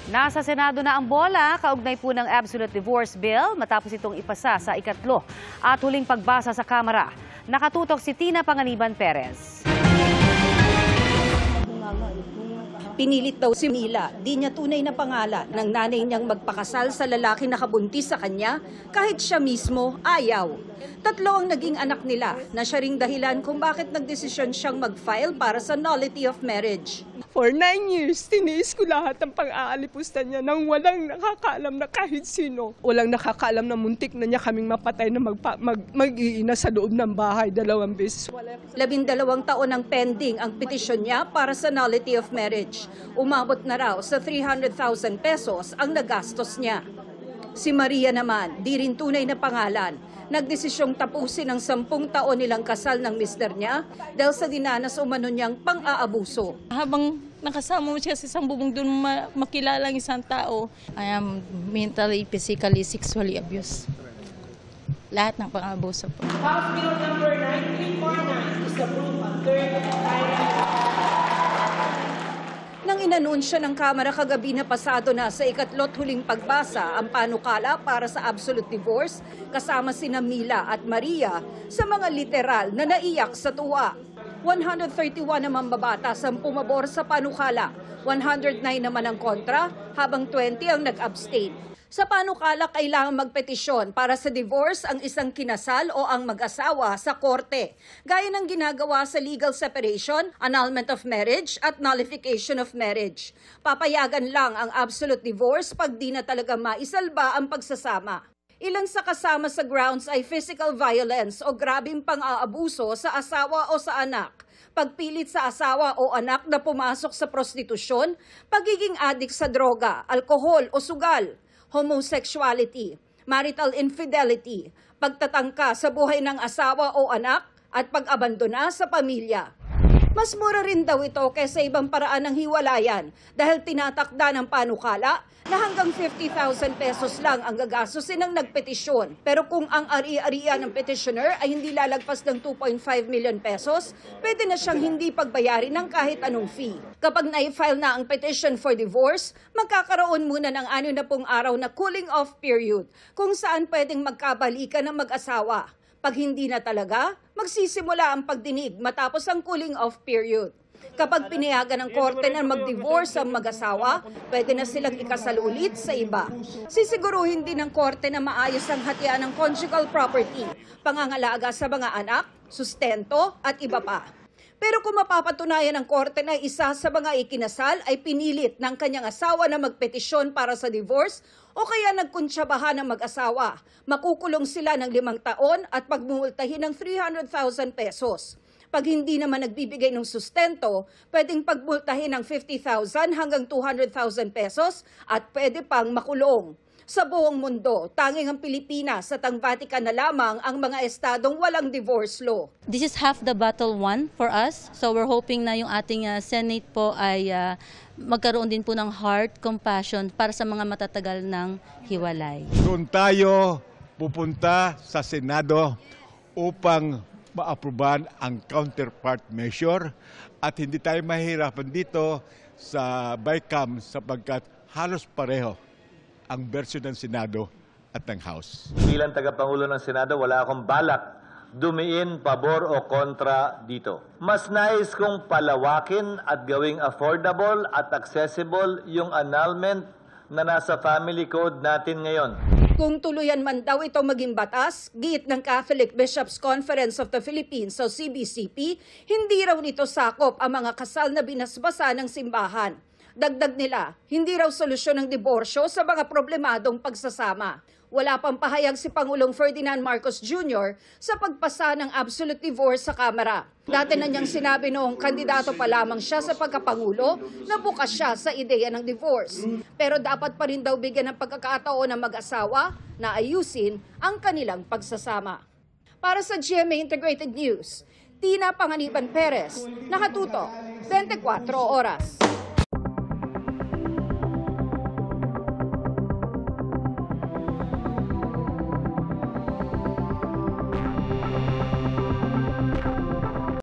Nasa Senado na ang bola, kaugnay po ng Absolute Divorce Bill matapos itong ipasa sa ikatlo at huling pagbasa sa Kamara. Nakatutok si Tina Panganiban Perez. Pinilit daw si Mila, di niya tunay na pangalan ng nanay niyang magpakasal sa lalaki na kabuntis sa kanya kahit siya mismo ayaw. Tatlo ang naging anak nila na siya ring dahilan kung bakit nagdesisyon siyang mag-file para sa nullity of marriage. For 9 years, tiniis ko lahat ng pang-aalipusta niya nang walang nakakaalam na kahit sino. Walang nakakaalam na muntik na niya kaming mapatay na mag-iina sa loob ng bahay 2 beses. 12 taon ang pending ang petisyon niya para sa nullity of marriage. Umabot na raw sa 300,000 pesos ang nagastos niya. Si Maria naman, di rin tunay na pangalan, nagdesisyong tapusin ang 10 taon nilang kasal ng mister niya dahil sa dinanas umano niyang pang-aabuso. Habang nakasama mo siya sa isang bubong doon makilala ang isang tao, I am mentally, physically, sexually abused. Lahat ng pang-aabuso po. House Bill number 9349 is approved on third and final. Nang inanunsyo ng Kamara kagabi na pasado na sa ikatlot huling pagbasa ang panukala para sa absolute divorce kasama sina Mila at Maria sa mga literal na naiyak sa tuwa. 131 naman babatas ang pumabor sa panukala, 109 naman ang kontra, habang 20 ang nag-abstain. Sa panukala, kailangan magpetisyon para sa divorce ang isang kinasal o ang mag-asawa sa korte, gaya ng ginagawa sa legal separation, annulment of marriage at nullification of marriage. Papayagan lang ang absolute divorce pag di na talaga maisalba ang pagsasama. Ilan sa kasama sa grounds ay physical violence o grabing pang-aabuso sa asawa o sa anak, pagpilit sa asawa o anak na pumasok sa prostitusyon, pagiging adik sa droga, alkohol o sugal, homosexuality, marital infidelity, pagtatangka sa buhay ng asawa o anak, at pag-abandona sa pamilya. Mas mura rin daw ito kaysa ibang paraan ng hiwalayan dahil tinatakda ng panukala na hanggang 50,000 pesos lang ang gagastusin ng nagpetisyon. Pero kung ang ari-arian ng petitioner ay hindi lalagpas ng 2.5 million pesos, pwede na siyang hindi pagbayarin ng kahit anong fee. Kapag na-file na ang petition for divorce, magkakaroon muna ng 60 araw na cooling off period kung saan pwedeng magkabalikan ng mag-asawa. Pag hindi na talaga, magsisimula ang pagdinig matapos ang cooling off period. Kapag pinayagan ng korte na mag-divorce ang mag-asawa, pwede na silang ikasal ulit sa iba. Sisiguruhin din ng korte na maayos ang hatian ng conjugal property, pangangalaga sa mga anak, sustento at iba pa. Pero kung mapapatunayan ng korte na isa sa mga ikinasal ay pinilit ng kanyang asawa na magpetisyon para sa divorce o kaya nagkuntsabahan ng mag-asawa, makukulong sila ng 5 taon at pagmumultahin ng 300,000 pesos. Pag hindi naman nagbibigay ng sustento, pwedeng pagmultahin ng 50,000 hanggang 200,000 pesos at pwede pang makulong. Sa buong mundo, tanging ang Pilipinas at ang Vatican na lamang ang mga estadong walang divorce law. This is half the battle won for us. So we're hoping na yung ating Senate po ay magkaroon din po ng heart, compassion para sa mga matatagal ng hiwalay. Doon tayo pupunta sa Senado upang ma-aproban ang counterpart measure at hindi tayo mahirapan dito sa BICAM sapagkat halos pareho ang version ng Senado at ng House. Bilang tagapangulo ng Senado, wala akong balak dumiin pabor o kontra dito. Mas nais kong palawakin at gawing affordable at accessible yung annulment na nasa family code natin ngayon. Kung tuluyan man daw ito maging batas, giit ng Catholic Bishops' Conference of the Philippines o CBCP, hindi raw nito sakop ang mga kasal na binasbasa ng simbahan. Dagdag nila, hindi raw solusyon ng diborsyo sa mga problemadong pagsasama. Wala pang pahayag si Pangulong Ferdinand Marcos Jr. sa pagpasa ng absolute divorce sa Kamara. Dati na niyang sinabi noong kandidato pa lamang siya sa pagkapangulo na bukas siya sa ideya ng divorce. Pero dapat pa rin daw bigyan ng pagkakataon ng mag-asawa na ayusin ang kanilang pagsasama. Para sa GMA Integrated News, Tina Panganiban Perez, nakatutok, 24 oras.